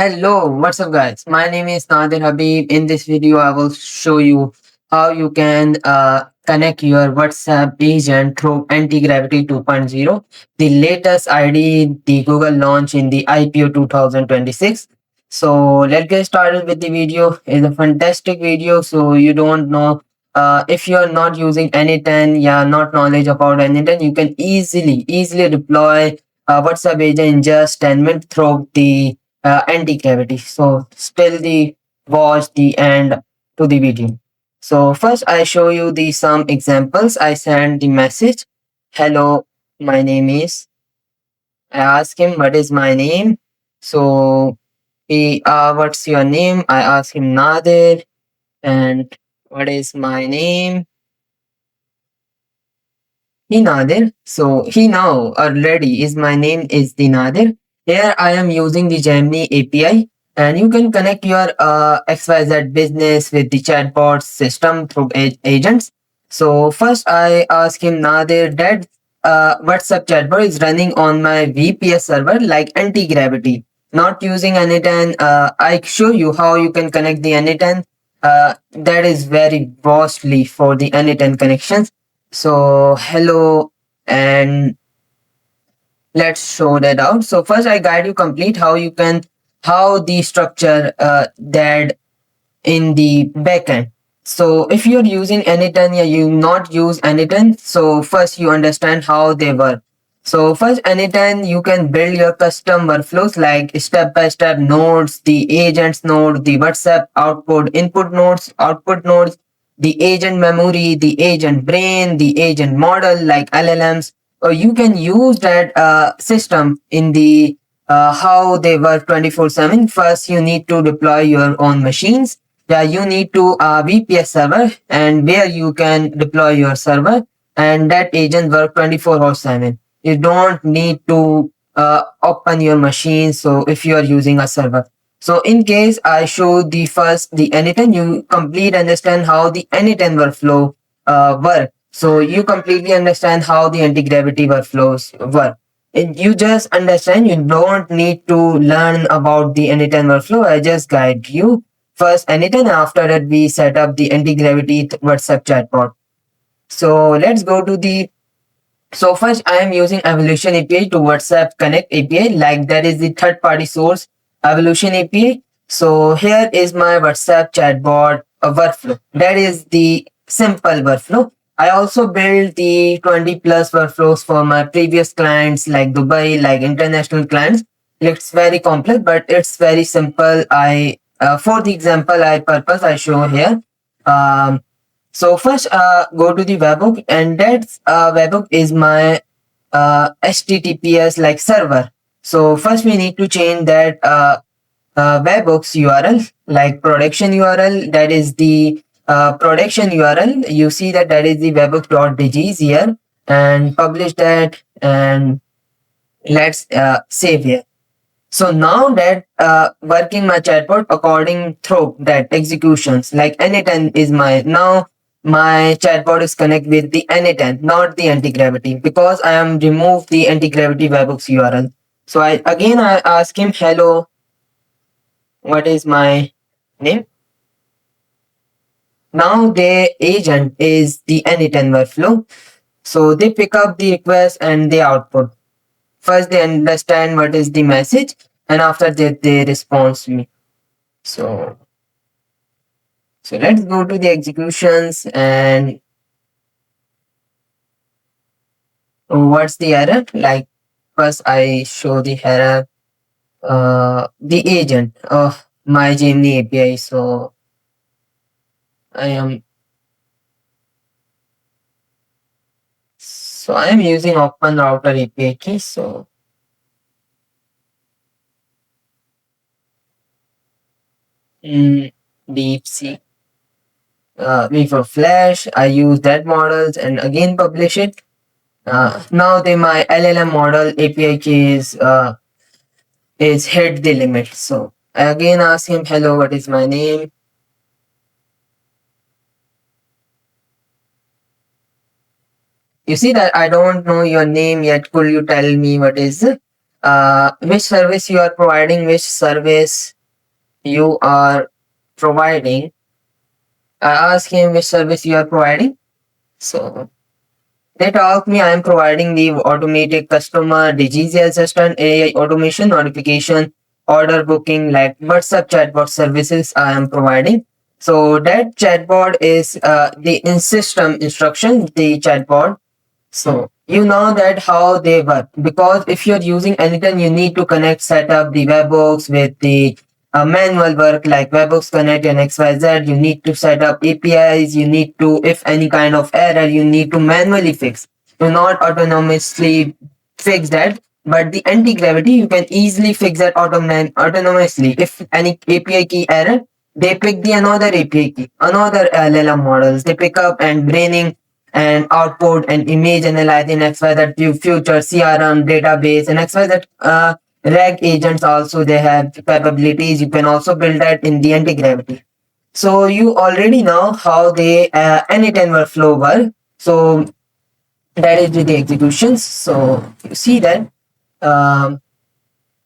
Hello, what's up guys? My name is Nadir Habib. In this video, I will show you how you can connect your WhatsApp agent through Anti-Gravity 2.0, the latest ID the Google launched in the IPO 2026. So let's get started with the video. It's a fantastic video. So you don't know if you're not using Anyten, yeah, not knowledge about Anyten, you can easily deploy WhatsApp agent in just 10 minutes through the anti-gravity. So still the watch the end to the video. So first I show you the some examples. I send the message, hello, my name is. I ask him what is my name. So he what's your name? I ask him Nadir, and what is my name? He Nadir. So he now already is my name is the Nadir. Here I am using the Gemini API, and you can connect your XYZ business with the chatbot system through agents. So first I ask him Nadir that WhatsApp chatbot is running on my VPS server like anti-gravity, not using Anyten. I show you how you can connect the Anyten. That is very vastly for the Anyten connections. So hello, and let's show that out. So first I guide you complete how you can how the structure that in the backend. So if you're using Anyten, yeah, you not use Anyten. So first you understand how they work. So first Anyten, you can build your custom workflows like step-by-step nodes, the agents node, the WhatsApp output input nodes, output nodes, the agent memory, the agent brain, the agent model like LLMs. Or you can use that system in the how they work 24/7. First, you need to deploy your own machines. Yeah, you need to VPS server and where you can deploy your server, and that agent work 24/7. You don't need to open your machine. So if you are using a server. So in case I show the first the Anyten, you complete understand how the Anyten workflow work. So you completely understand how the anti-gravity workflows work. You just understand, you don't need to learn about the Anyten workflow. I just guide you first Anyten. After that, we set up the anti-gravity WhatsApp chatbot. So let's go to the so first I am using Evolution API to WhatsApp Connect API, like that is the third party source Evolution API. So here is my WhatsApp chatbot workflow. That is the simple workflow. I also built the 20 plus workflows for my previous clients like Dubai, like international clients. It's very complex, but it's very simple. I for the example I show here. Um, so first, go to the webhook, and that's webhook is my HTTPS like server. So first, we need to change that webhook's URL like production URL. That is the production URL. You see that is the webhook.bgs here, and publish that, and let's save here. So now that working my chatbot according through that executions like Anyten is my now my chatbot is connect with the Anyten, not the anti-gravity, because I am remove the anti-gravity webhooks URL. So I ask him hello, what is my name? Now the agent is the Anyten workflow. So they pick up the request and they output. First they understand what is the message, and after that they respond to me. So let's go to the executions, and what's the error? Like first I show the error, the agent of my Gemini API. So I am using Open Router API key. So mm, DeepSeek. Me for Flash, I use that models and again publish it. Now my LLM model API key is hit the limit. So I again ask him, hello, what is my name? You see that I don't know your name yet. Could you tell me what is it? which service you are providing, which service you are providing. I ask him which service you are providing. So they told me I am providing the automated customer disease assistant, AI automation, notification, order booking, like WhatsApp chatbot services I am providing. So that chatbot is the in system instruction, the chatbot. So you know that how they work, because if you're using Anytone, you need to connect, set up the webhooks with the manual work like webhooks connect and XYZ. You need to set up APIs. You need to, if any kind of error, you need to manually fix. Do not autonomously fix that. But the anti-gravity, you can easily fix that autonomously. If any API key error, they pick the another API key, another LLM models. They pick up and braining and output and image analyzing XYZ future CRM database and XYZ RAG agents also they have capabilities. You can also build that in the anti-gravity. So you already know how the Anytone workflow work. So that is with the executions. So you see that um,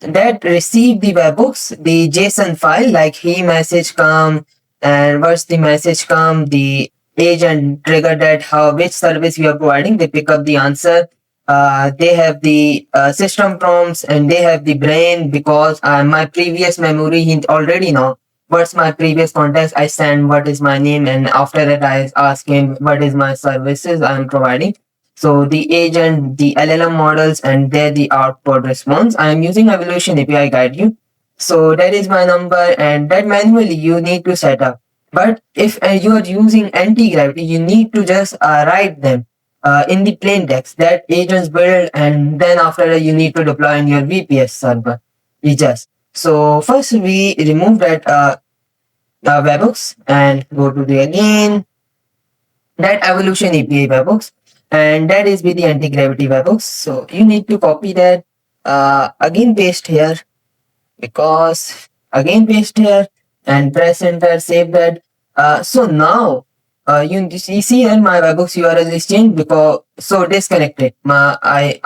that receive the webhooks, the JSON file, like he message come and once the message come, the agent trigger that how which service you are providing. They pick up the answer. They have the system prompts and they have the brain, because my previous memory he already know what's my previous context. I send what is my name, and after that I ask him what is my services I am providing. So the agent, the LLM models, and there the output response. I am using Evolution API guide you. So that is my number, and that manually you need to set up. But if you are using anti-gravity, you need to just write them in the plain text that agents build, and then after that you need to deploy in your VPS server. We just so first we remove that webhooks and go to the again that Evolution API webhooks, and that is with the anti-gravity webhooks. So you need to copy that, again paste here, because again paste here and press enter, save that. So now you see here my webhooks URL is changed because so disconnected. I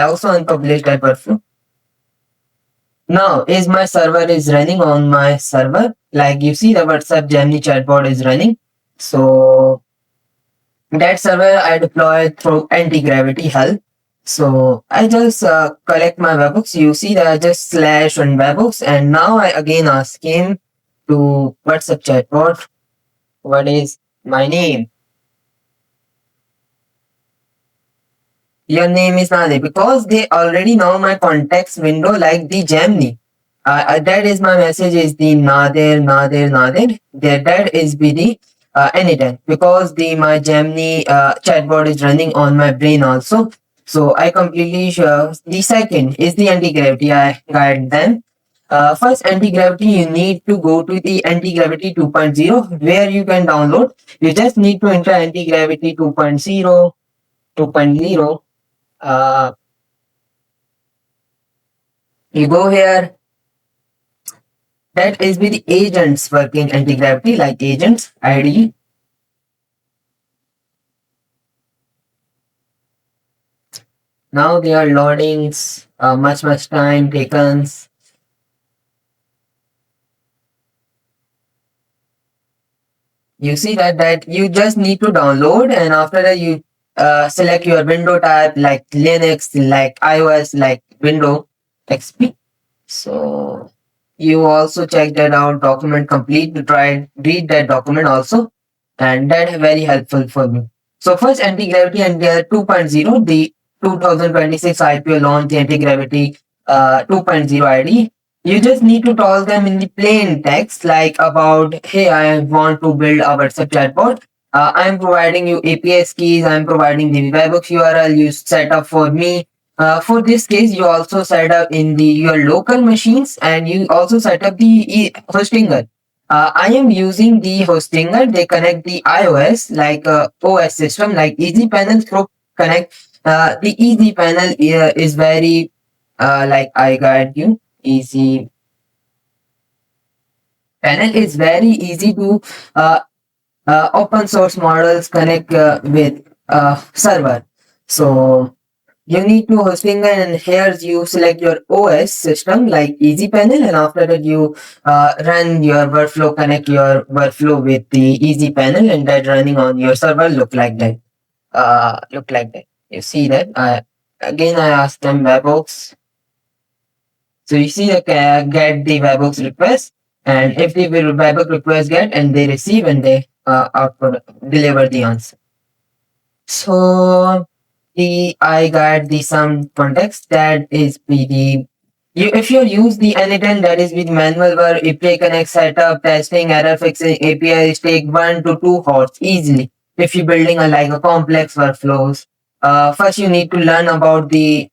also unpublished that workflow. Now is my server is running on my server, like you see the WhatsApp Gemini chatbot is running. So that server I deployed through anti-gravity help. So I just collect my webhooks. You see that I just slash on webhooks, and now I again ask him to WhatsApp chatbot, what is my name? Your name is Nadir, because they already know my context window like the Gemini. That is my message is the Nadir, Nadir, Nadir. That is be the Anytone, because the my Gemini chatbot is running on my brain also. So I completely sure. The second is the anti-gravity. I guide them. First anti-gravity, you need to go to the anti-gravity 2.0 where you can download. You just need to enter anti-gravity 2.0, 2.0. You go here. That is with the agents working anti-gravity, like agents ID. Now they are loadings, much time taken. You see that you just need to download, and after that you select your window type like Linux, like iOS, like Windows XP. So you also check that out, document complete, to try and read that document also, and that is very helpful for me. So first anti-gravity and 2.0, the 2026 IPO launch the anti-gravity 2.0 ID. You just need to tell them in the plain text like about, hey, I want to build a WhatsApp chatbot. I'm providing you APIs keys. I'm providing the webhooks URL you set up for me. For this case, you also set up in the your local machines, and you also set up the hostinger. I am using the hostinger. They connect the iOS like OS system like Easy Panel through connect. The Easy Panel is very like I guide you. Easy Panel is very easy to open source models connect with server. So you need to host finger, and here you select your OS system like EasyPanel, and after that you run your workflow, connect your workflow with the EasyPanel, and that running on your server look like that. You see that? Again, I asked them webhooks. So you see the get the webhooks request, and if the webhook request get and they receive and they output deliver the answer. So I got the some context that is with the you if you use the anytime that is with manual work, API connect setup, testing, error fixing, APIs take 1 to 2 hours easily. If you're building a like a complex workflows, first you need to learn about the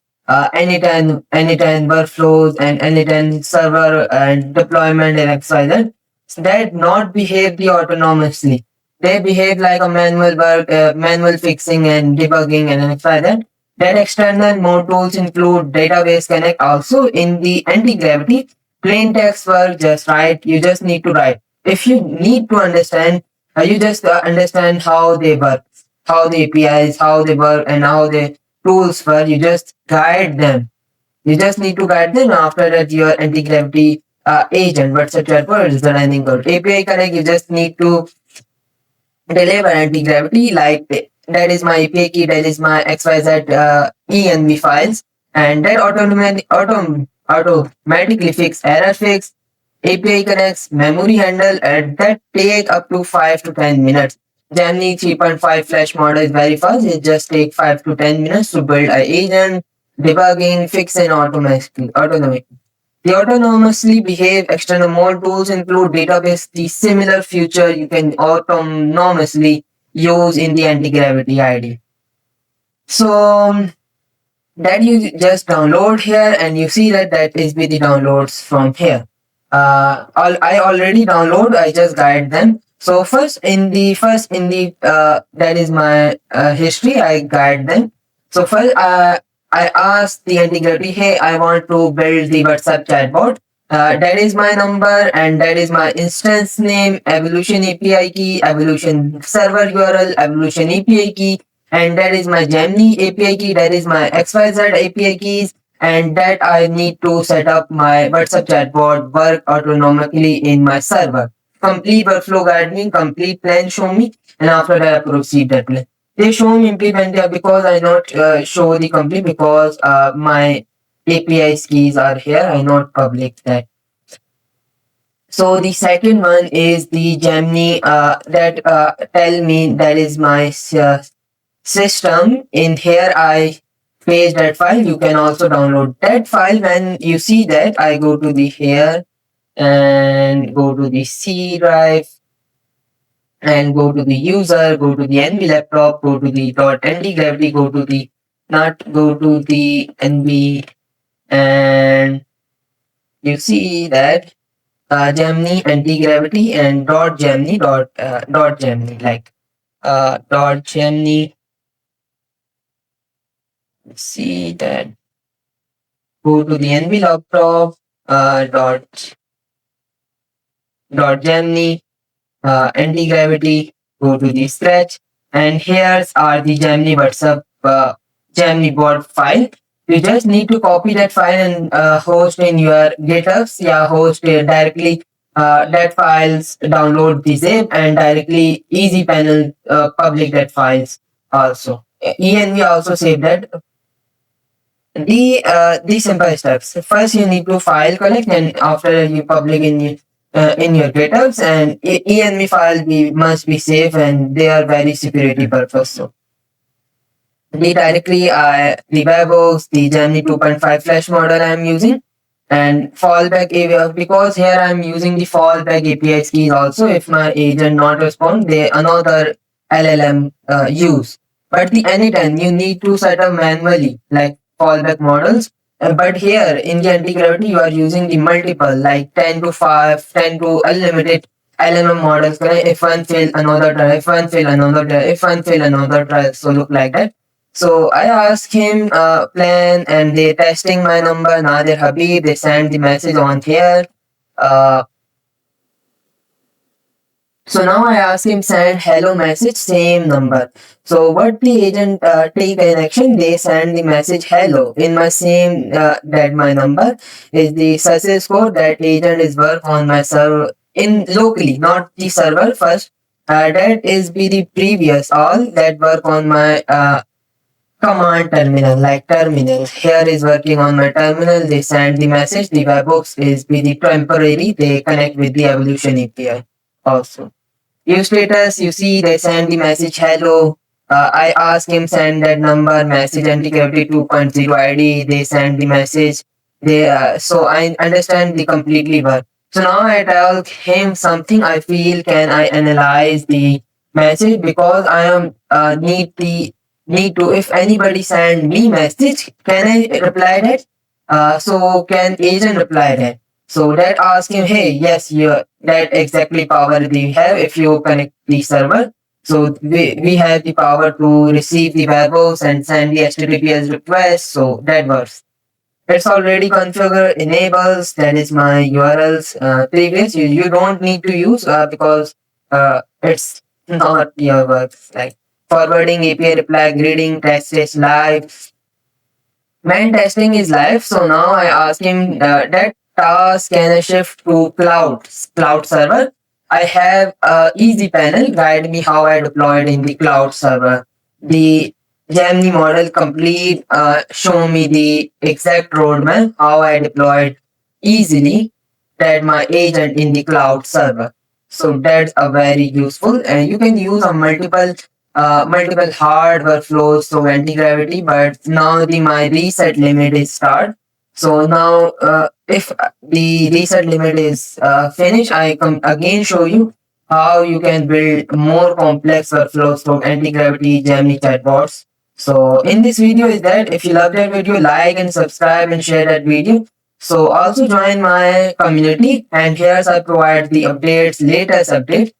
anytime workflows and anytime server and deployment and XYZ that not behave the autonomously. They behave like a manual work, manual fixing and debugging and things like that. That external mode tools include database connect also in the anti-gravity. Plain text work just write. You just need to write. If you need to understand, you just understand how they work, how the APIs, how they work, and how the tools work. You just guide them. You just need to guide them. After that, your anti-gravity agent, WhatsApp chatbot is the running code. API connect. You just need to deliver anti-gravity like that is my API key, that is my XYZ env files, and that automatically fix error fix, API connects, memory handle, and that take up to 5 to 10 minutes. Gemini 3.5 flash model is very fast. It just take 5 to 10 minutes to build a agent, debugging, fix, and automatically. They autonomously behave. External mode tools include database. The similar feature you can autonomously use in the anti-gravity ID. So that you just download here, and you see that is with the downloads from here. I already download. I just guide them. So first in the that is my history. I guide them. So first I asked the integrity, hey, I want to build the WhatsApp chatbot. That is my number and that is my instance name, evolution API key, evolution server URL, evolution API key, and that is my Gemini API key, that is my XYZ API keys, and that I need to set up my WhatsApp chatbot work autonomously in my server. Complete workflow guide me, complete plan show me, and after that I proceed that plan. They show me implement because I not show the complete because my API keys are here. I not public that. So the second one is the Gemini that tell me that is my system. In here I paste that file. You can also download that file. When you see that, I go to the here and go to the C drive and go to the user, go to the NV laptop, go to the .anti-gravity, go to the NV, and you see that Gemini anti-gravity and .gemini .gemini like .gemini. See that. Go to the NV laptop .gemini anti-gravity, go to the scratch, and here's are the Gemini WhatsApp Gemini bot file. You just need to copy that file and host in your GitHubs. Yeah, host directly that files, download the zip, and directly EasyPanel public that files also. ENV also save that. The simple steps. First, you need to file collect, and after you public in your GitHubs, and env file must be safe, and they are very security purpose. So the directly the webhooks, the Gemini 2.5 flash model I am using, and fallback API because here I am using the fallback API keys also. If my agent not respond, they another LLM use. But the anytime you need to set up manually like fallback models. But here in the anti-gravity, you are using the multiple like 10 to 5, 10 to unlimited LLM models. If one fail, another try. If one fail, another try. If one fail, another try. So look like that. So I asked him plan, and they testing my number, Nadir Habib. They send the message on here. Uh, So now I ask him send hello message, same number. So what the agent take an action, they send the message hello in my same that my number is the success code. That agent is work on my server in locally, not the server first. That is be the previous all that work on my command terminal, like terminal. Here is working on my terminal. They send the message. The webhooks is be the temporary. They connect with the evolution API also. Use status, you see they send the message hello. I ask him send that number, message anti-gravity 2.0 ID. They send the message. They so I understand the completely work. So now I tell him something I feel can I analyze the message because I am need to if anybody send me message can I reply that? So can agent reply that? So that ask him, hey, yes, you that exactly power we have if you connect the server. So we have the power to receive the webhooks and send the HTTPS request. So that works. It's already configured, enables, that is my URLs. Previous, you don't need to use because it's not your works. Like forwarding API reply, grading, test is live, when testing is live, so now I ask him that task can I shift to cloud server. I have a easy panel guide me how I deployed in the cloud server. The Gemini model complete show me the exact roadmap how I deployed easily that my agent in the cloud server. So that's a very useful and you can use a multiple hard workflows so anti-gravity, but now the my reset limit is start. So now if the reset limit is finished, I come again show you how you can build more complex workflows from anti-gravity Gemini chatbots. So in this video is that if you love that video, like and subscribe and share that video. So also join my community and here's I provide the updates, latest update